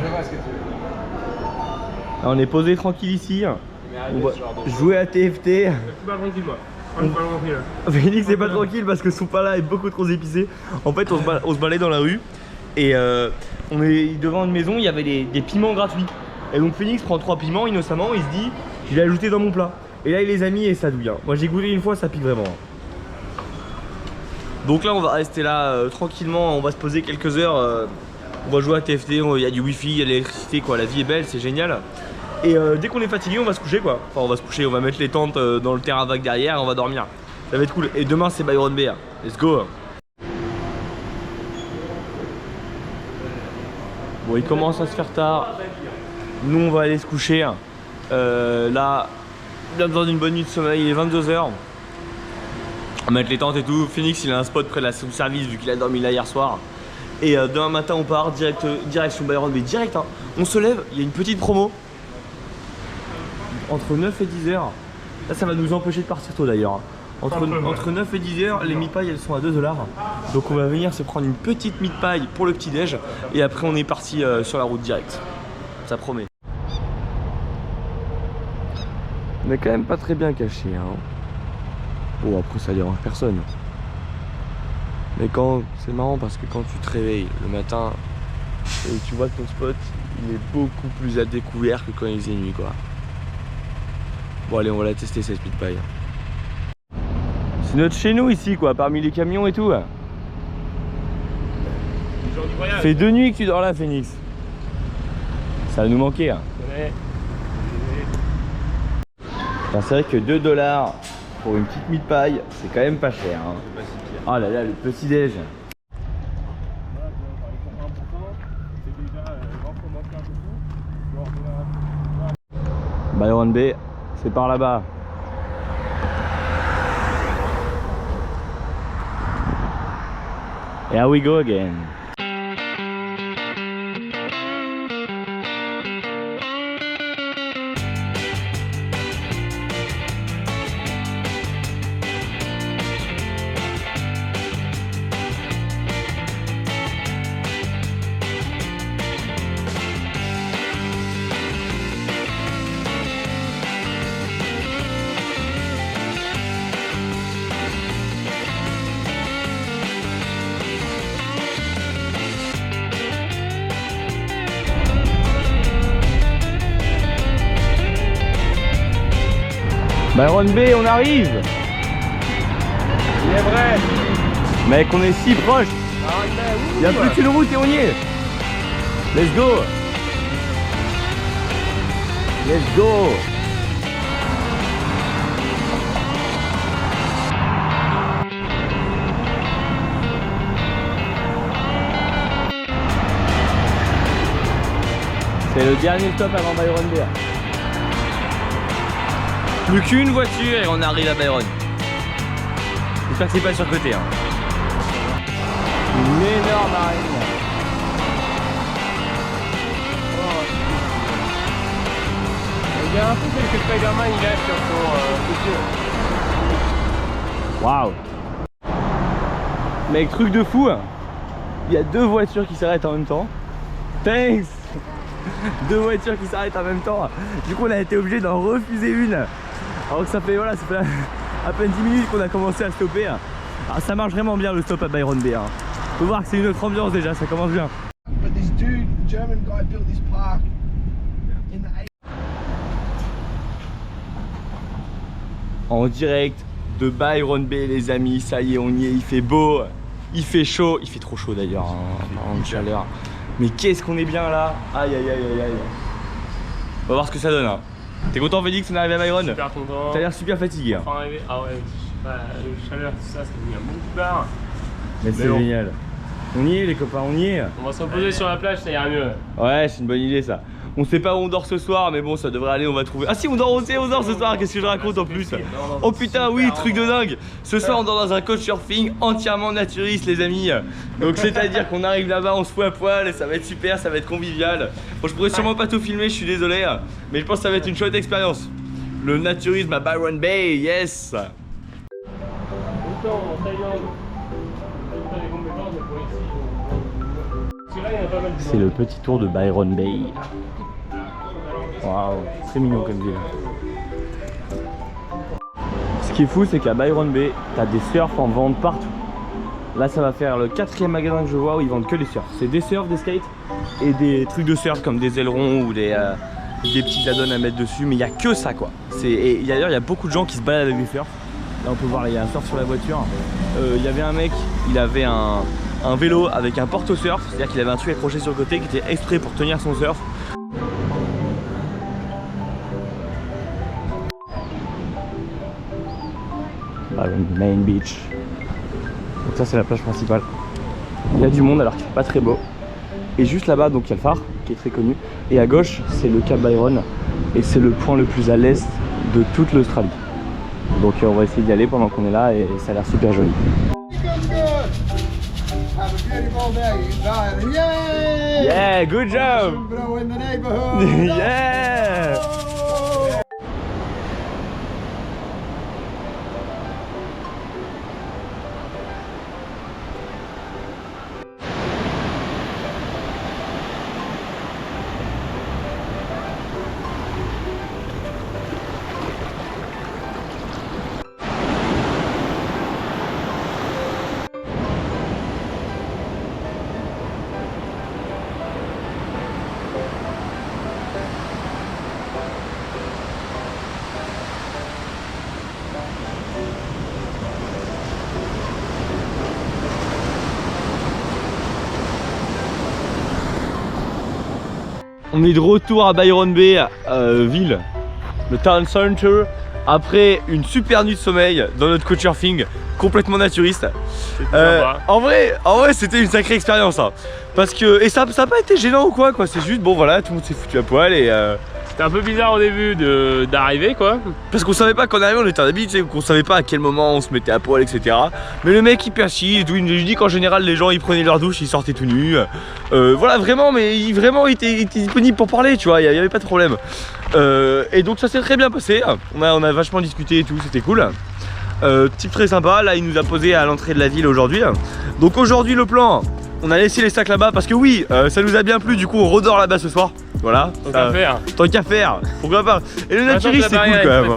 Je vois ce que tu veux. On est posé tranquille ici. On va jouer à TFT. Pas tranquille, moi. Phoenix n'est pas tranquille parce que son plat est beaucoup trop épicé. En fait, on se baladait dans la rue et on est devant une maison, il y avait des piments gratuits. Et donc Phoenix prend 3 piments innocemment, il se dit je vais ajouter dans mon plat. Et là il les a mis et ça douille. Moi j'ai goûté une fois, ça pique vraiment. Donc là on va rester là tranquillement, on va se poser quelques heures. On va jouer à TFT, il y a du wifi, il y a l'électricité quoi, la vie est belle, c'est génial. Et dès qu'on est fatigué on va se coucher quoi. Enfin on va se coucher, on va mettre les tentes dans le terrain vague derrière et on va dormir. Ça va être cool. Et demain c'est Byron Bay. Let's go. Bon il commence à se faire tard. Nous on va aller se coucher. Là, bien besoin d'une bonne nuit de sommeil, il est 22 h. On va mettre les tentes et tout. Phoenix il a un spot près de la service vu qu'il a dormi là hier soir. Et demain matin on part direction Byron Bay. Direct hein. On se lève, il y a une petite promo. Entre 9 et 10 h. Là ça va nous empêcher de partir tôt d'ailleurs. Entre 9 et 10 h, les mid-pailles elles sont à 2 $. Donc on va venir se prendre une petite mid-paille pour le petit déj. Et après on est parti sur la route directe. Ça promet. On est quand même pas très bien caché hein. Bon après ça dérange personne. Mais quand c'est marrant parce que quand tu te réveilles le matin et tu vois ton spot, il est beaucoup plus à découvert que quand il faisait nuit quoi. Bon allez on va la tester cette petite paille. C'est notre chez nous ici quoi, parmi les camions et tout. Fait 2 nuits que tu dors là Phoenix. Ça va nous manquer hein. Ouais. C'est vrai que 2 $ pour une petite mid-paille, c'est quand même pas cher hein. Oh là là, le petit déj. Byron Bay, c'est par là-bas. Here we go again. Byron Bay, on arrive. Il est vrai. Mec, on est si proche. Il n'y a plus qu'une route et on y est. Let's go. Let's go. C'est le dernier stop avant Byron Bay. Plus qu'une voiture et on arrive à Byron. J'espère que c'est pas sur le côté hein. Une énorme arène. Il y a un truc que Spider-Man il a sur son Waouh. Mec, truc de fou. Il y a 2 voitures qui s'arrêtent en même temps. Thanks. 2 voitures qui s'arrêtent en même temps. Du coup on a été obligé d'en refuser une. Alors que ça fait voilà, ça fait à peine 10 minutes qu'on a commencé à stopper. Alors ça marche vraiment bien le stop à Byron Bay hein. Faut voir que c'est une autre ambiance déjà, ça commence bien. En direct de Byron Bay les amis, ça y est on y est, il fait beau, il fait chaud, il fait trop chaud d'ailleurs hein, en chaleur. Mais qu'est-ce qu'on est bien là. Aïe aïe aïe aïe aïe. On va voir ce que ça donne hein. T'es content Félix, on est arrivé à Byron? Super content. T'as l'air super fatigué hein. Enfin, arrivé. Ah ouais, le chaleur, tout ça, ça devient beaucoup tard. Mais c'est bon. génial. On y est les copains, on y est. On va se reposer sur la plage, ça ira mieux. Ouais, c'est une bonne idée ça. On sait pas où on dort ce soir, mais bon, ça devrait aller, on va trouver. Ah si, on dort aussi, on dort ce soir, qu'est-ce que je raconte en plus? Oh putain, oui, truc de dingue. Ce soir, on dort dans un coach surfing entièrement naturiste, les amis. Donc, c'est-à-dire qu'on arrive là-bas, on se fout à poil, et ça va être super, ça va être convivial. Bon, je pourrais sûrement pas tout filmer, je suis désolé, mais je pense que ça va être une chouette expérience. Le naturisme à Byron Bay, yes. Autant en Thaïlande, j'ai pas les compétences, mais pour ici, là, il y en a pas mal. C'est le petit tour de Byron Bay. Waouh, très mignon comme ville. Ce qui est fou, c'est qu'à Byron Bay, t'as des surfs en vente partout. Là, ça va faire le 4e magasin que je vois où ils vendent que des surfs. C'est des surfs, des skates et des trucs de surf comme des ailerons ou des petits add-ons à mettre dessus. Mais il n'y a que ça, quoi. Et d'ailleurs, il y a beaucoup de gens qui se baladent avec des surfs. Là, on peut voir, il y a un surf sur la voiture. Il y avait un mec, il avait un vélo avec un porte-surf. C'est-à-dire qu'il avait un truc accroché sur le côté qui était exprès pour tenir son surf. Main Beach. Donc ça c'est la plage principale. Il y a du monde alors qu'il fait pas très beau. Et juste là-bas donc il y a le phare qui est très connu. Et à gauche c'est le Cap Byron. Et c'est le point le plus à l'est de toute l'Australie. Donc on va essayer d'y aller pendant qu'on est là et ça a l'air super joli. Yeah, good job. Yeah. On est de retour à Byron Bay, ville, le town center, après une super nuit de sommeil dans notre couchsurfing complètement naturiste. En vrai c'était une sacrée expérience, hein, parce que et ça n'a pas été gênant ou quoi, c'est juste bon voilà, tout le monde s'est foutu à poil et c'était un peu bizarre au début d'arriver quoi. Parce qu'on savait pas qu'on arrivait, on était en habit, qu'on savait pas à quel moment on se mettait à poil, etc. Mais le mec hyper chill et tout, il nous dit qu'en général les gens ils prenaient leur douche, ils sortaient tout nus. Voilà vraiment, mais il était disponible pour parler, tu vois, il y avait pas de problème. Et donc ça s'est très bien passé, on a vachement discuté et tout, c'était cool. Type très sympa, là il nous a posé à l'entrée de la ville aujourd'hui. Donc aujourd'hui le plan, on a laissé les sacs là-bas parce que oui, ça nous a bien plu, du coup on redort là-bas ce soir. Voilà, tant qu'à faire, pourquoi pas. Et le naturiste c'est cool quand même.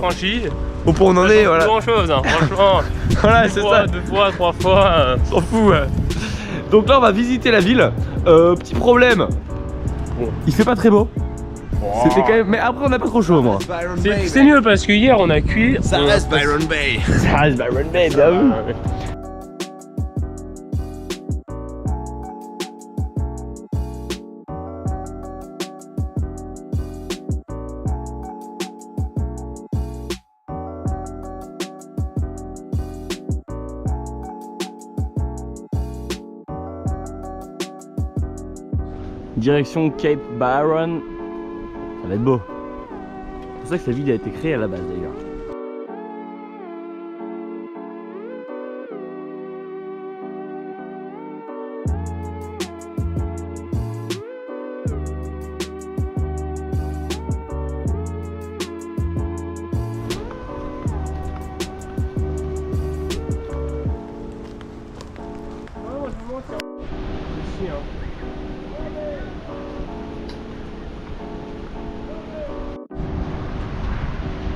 Au point où on en est, voilà. Pas grand chose, hein, franchement. Voilà, c'est ça. 2 fois, 3 fois. S'en fout. Donc là on va visiter la ville. Petit problème, il fait pas très beau. C'était quand même, mais après on n'a pas trop chaud moi. C'est mieux parce que hier on a cuit. Ça reste Byron Bay. Ça reste Byron Bay, bien vu. Direction Cape Byron. Ça va être beau. C'est pour ça que cette ville a été créée à la base d'ailleurs.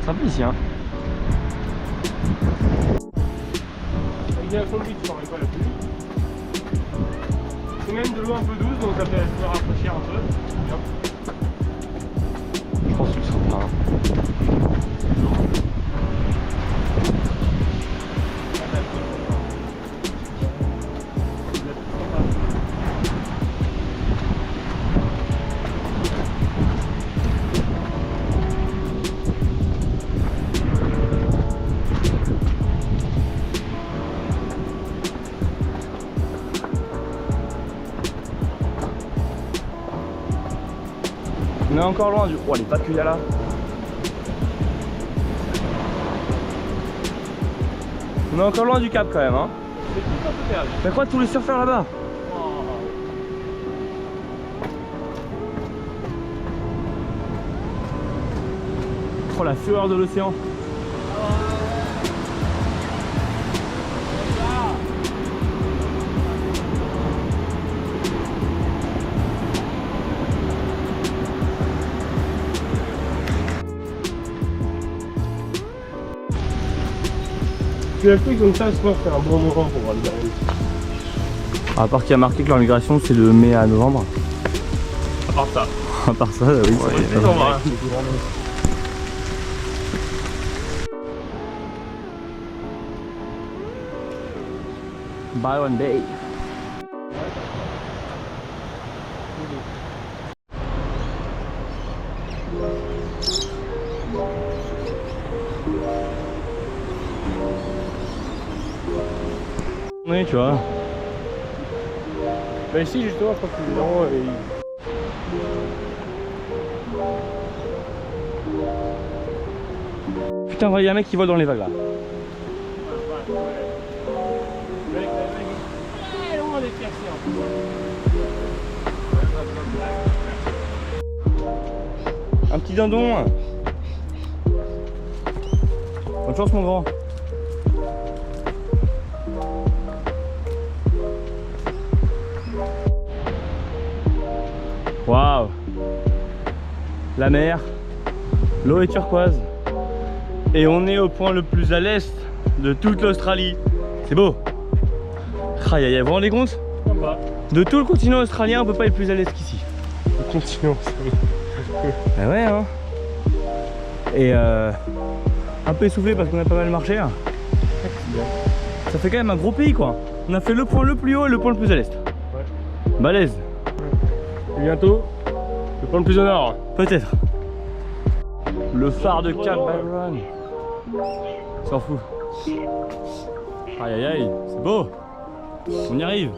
Sympa ici hein. Il est à fond de je pas la pluie. C'est même de l'eau un peu douce donc ça peut se rafraîchir un peu. Bien. Je pense que tu sens pas. On est encore loin du... Oh les pattes qu'il y a là. On est encore loin du cap quand même hein. C'est tout un peu perdu. T'as quoi tous les surfeurs là-bas? Oh la fureur de l'océan. Tu as fait comme ça, je pense que c'est un bon moment pour voir les baleines. À part qu'il y a marqué que leur migration c'est de mai à novembre. À part ça. À part ça, oui. Ouais, on va. Byron Bay. Oui, tu vois. Bah ici justement, je crois que c'est évident. Putain, il y a un mec qui vole dans les vagues là. Un petit dindon. Bonne chance mon grand. Waouh. La mer, l'eau est turquoise. Et on est au point le plus à l'est de toute l'Australie. C'est beau. Aïe aïe aïe, vous vous rendez compte? De tout le continent australien, on peut pas être plus à l'est qu'ici. Le continent, Ah ouais hein. Et un peu essoufflé parce qu'on a pas mal marché. Hein. Ça fait quand même un gros pays quoi. On a fait le point le plus haut et le point le plus à l'est. Ouais. Balèze. Et bientôt, le point le plus au nord. Peut-être. Le phare de Cap Byron. S'en fout. Aïe aïe aïe, c'est beau. On y arrive.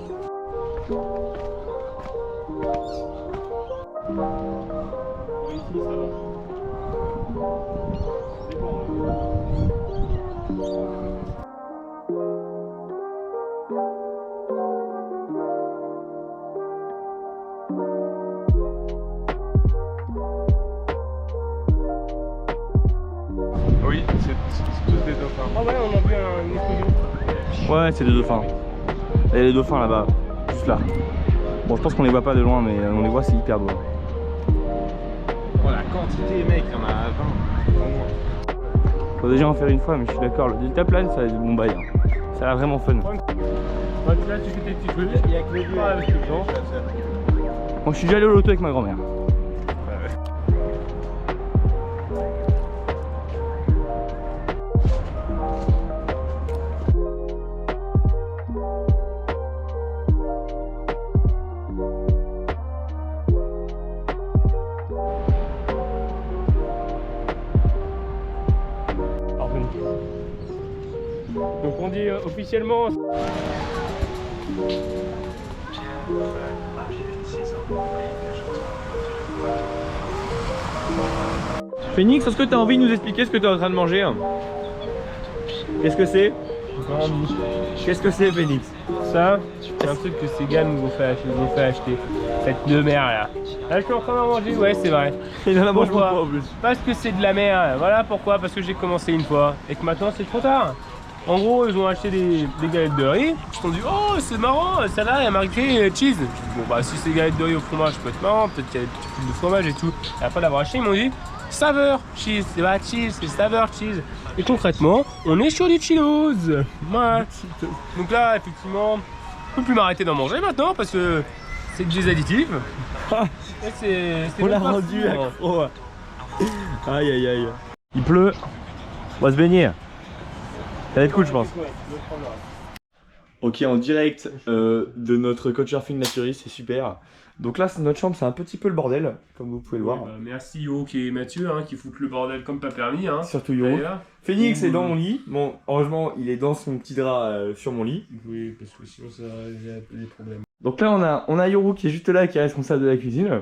Oui, c'est tous des dauphins. Ah ouais, on a vu un explosion. Ouais, c'est des dauphins. Il y a les dauphins là-bas, juste là. Bon, je pense qu'on les voit pas de loin, mais on les voit, c'est hyper beau. Oh la quantité mec, il y en a 20. Faut déjà en faire une fois, mais je suis d'accord, le deltaplane ça a du bon bail. Hein. Ça a l'air vraiment fun. Là, tu fais tes petits trucs. Il y a que les vieux avec les gens. Moi, je suis déjà allé au loto avec ma grand-mère. Donc on dit officiellement. Phoenix, est-ce que tu as envie de nous expliquer ce que tu es en train de manger? Qu'est-ce que c'est? Qu'est-ce que c'est, Phoenix? Ça, c'est un truc que ces gars nous ont fait acheter. Cette de mer là. Là, je suis en train d'en manger, ouais, c'est vrai. Il en a mangé Pourquoi? pas en plus. Parce que c'est de la mer. Voilà pourquoi. Parce que j'ai commencé une fois et que maintenant c'est trop tard. En gros, ils ont acheté des galettes de riz. Ils se sont dit, oh, c'est marrant, celle-là, il y a marqué cheese. Bon, bah, si c'est des galettes de riz au fromage, ça peut être marrant. Peut-être qu'il y a des petits trucs de fromage et tout. Et après l'avoir acheté, ils m'ont dit, saveur cheese. C'est pas cheese, c'est saveur cheese. Et concrètement, on est sur du Cheetos. Voilà. Donc là, effectivement, je peux plus m'arrêter d'en manger maintenant parce que c'est des additifs. On l'a rendu accro. Aïe aïe aïe. Il pleut. On va se baigner. Ça va être cool, je pense. Ok, en direct de notre couchsurfing naturiste, c'est super. Donc là, notre chambre, c'est un petit peu le bordel, comme vous pouvez le voir. Bah, merci Yoke et Mathieu hein, qui foutent le bordel comme pas permis. Hein. Surtout Yoke. Phoenix est dans mon lit. Bon, heureusement, il est dans son petit drap sur mon lit. Oui, parce que sinon ça a des problèmes. Donc là, on a Yoru qui est juste là, qui est responsable de la cuisine.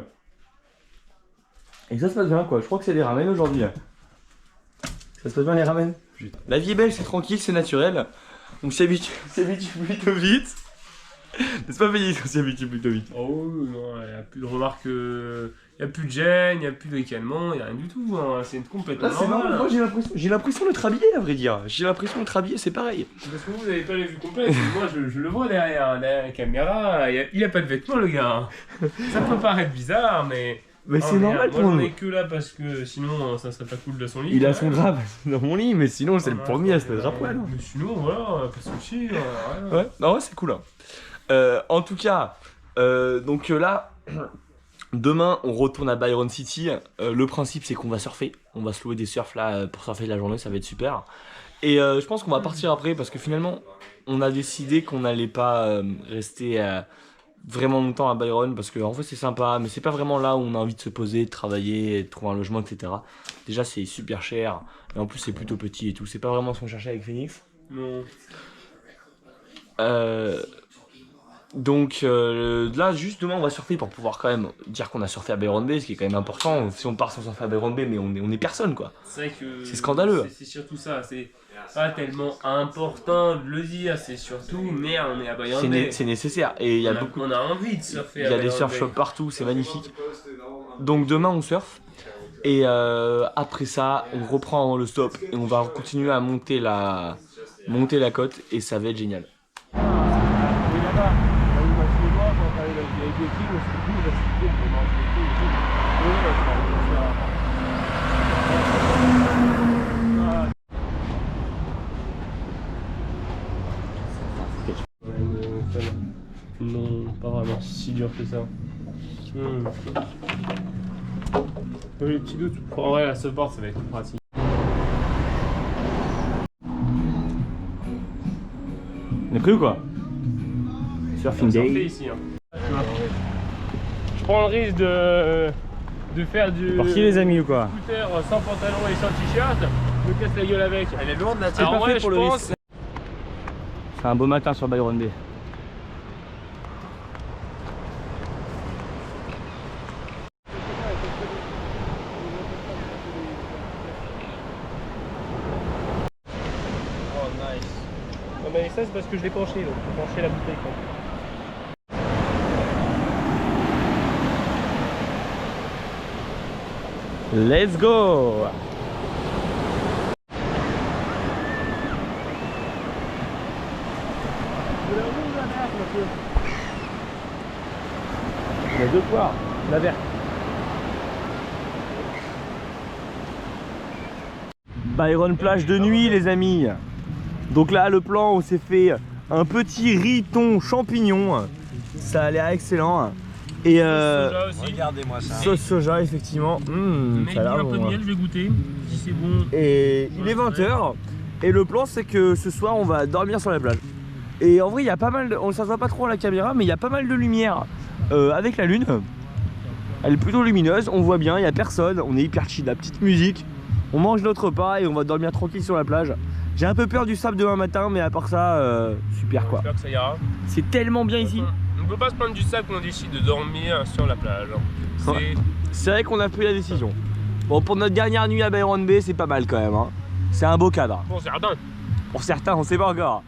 Et ça se passe bien, quoi. Je crois que c'est des ramen aujourd'hui. Ça se passe bien les ramen. Putain. La vie est belle, c'est tranquille, c'est naturel. On s'y habitue plutôt vite. N'est-ce pas Phoenix, on s'y habitue plutôt vite. Oh non, il n'y a plus de remarques, il n'y a plus de gêne, il n'y a plus de ricanement, il n'y a rien du tout. Hein. C'est complètement Là, c'est normal. marrant, moi j'ai l'impression d'être habillé à vrai dire. J'ai l'impression d'être habillé, c'est pareil. Parce que vous n'avez pas les vues complètes, moi je le vois derrière la caméra, il n'y a pas de vêtements le gars. Ça peut paraître bizarre, mais Mais c'est normal pour moi, j'en nous. ai que là parce que sinon ça serait pas cool de son lit. Il a son drap dans mon lit, mais sinon c'est le premier à se mettre à poil. Mais sinon, voilà, pas de soucis. Ouais, non, ouais, c'est cool. En tout cas, donc là, demain on retourne à Byron City. Le principe c'est qu'on va surfer. On va se louer des surfs là pour surfer la journée, ça va être super. Et je pense qu'on va partir après parce que finalement on a décidé qu'on n'allait pas rester vraiment longtemps à Byron parce que en fait c'est sympa, mais c'est pas vraiment là où on a envie de se poser, de travailler, de trouver un logement, etc. Déjà c'est super cher et en plus c'est plutôt petit et tout. C'est pas vraiment ce qu'on cherchait avec Phoenix. Non. Donc là juste demain on va surfer pour pouvoir quand même dire qu'on a surfé à Byron Bay, ce qui est quand même important. Si on part sans surfer à Byron Bay, mais on est personne quoi. C'est vrai que c'est scandaleux. C'est surtout ça, c'est pas tellement important de le dire, c'est surtout merde, on est à Byron Bay. C'est nécessaire et il y a beaucoup. On a envie de surfer. Il y a des surf shops partout, c'est magnifique. Donc demain on surfe et après ça on reprend le stop et on va continuer à monter la côte et ça va être génial. Non, pas vraiment si dur que ça. Les petits doutes, en vrai la support ça va être pratique. On est pris ou quoi? Surfing day. Ici, hein. Je prends le risque de faire du Parti les amis ou quoi? scooter sans pantalon et sans t-shirt, me casse la gueule avec. Elle est lourde la Alors tienne. ouais, je pense. C'est un beau matin sur Byron Bay. Oh nice. Non mais ça c'est parce que je l'ai penché, donc faut pencher la bouteille quoi. Let's go! Il y a deux poires, la verte. Byron plage de nuit les amis. Donc là le plan on s'est fait un petit riz thon champignon. Ça a l'air excellent. Et Soja aussi. Regardez-moi ça. sauce soja effectivement. Mais Ça a l'air un peu de bon, hein. miel, je vais goûter. Si c'est bon. Et il est 20h et le plan c'est que ce soir on va dormir sur la plage. Et en vrai il y a pas mal de... on ça se voit pas trop à la caméra mais il y a pas mal de lumière avec la lune. Elle est plutôt lumineuse, on voit bien, il y a personne, on est hyper chill, la petite musique. On mange notre repas et on va dormir tranquille sur la plage. J'ai un peu peur du sable demain matin mais à part ça super quoi. J'espère que ça ira. C'est tellement bien ici. On ne peut pas se plaindre du sable qu'on décide de dormir sur la plage. Ouais. C'est vrai qu'on a pris la décision. Bon pour notre dernière nuit à Byron Bay c'est pas mal quand même hein. C'est un beau cadre. Pour certains. Pour certains on sait pas encore.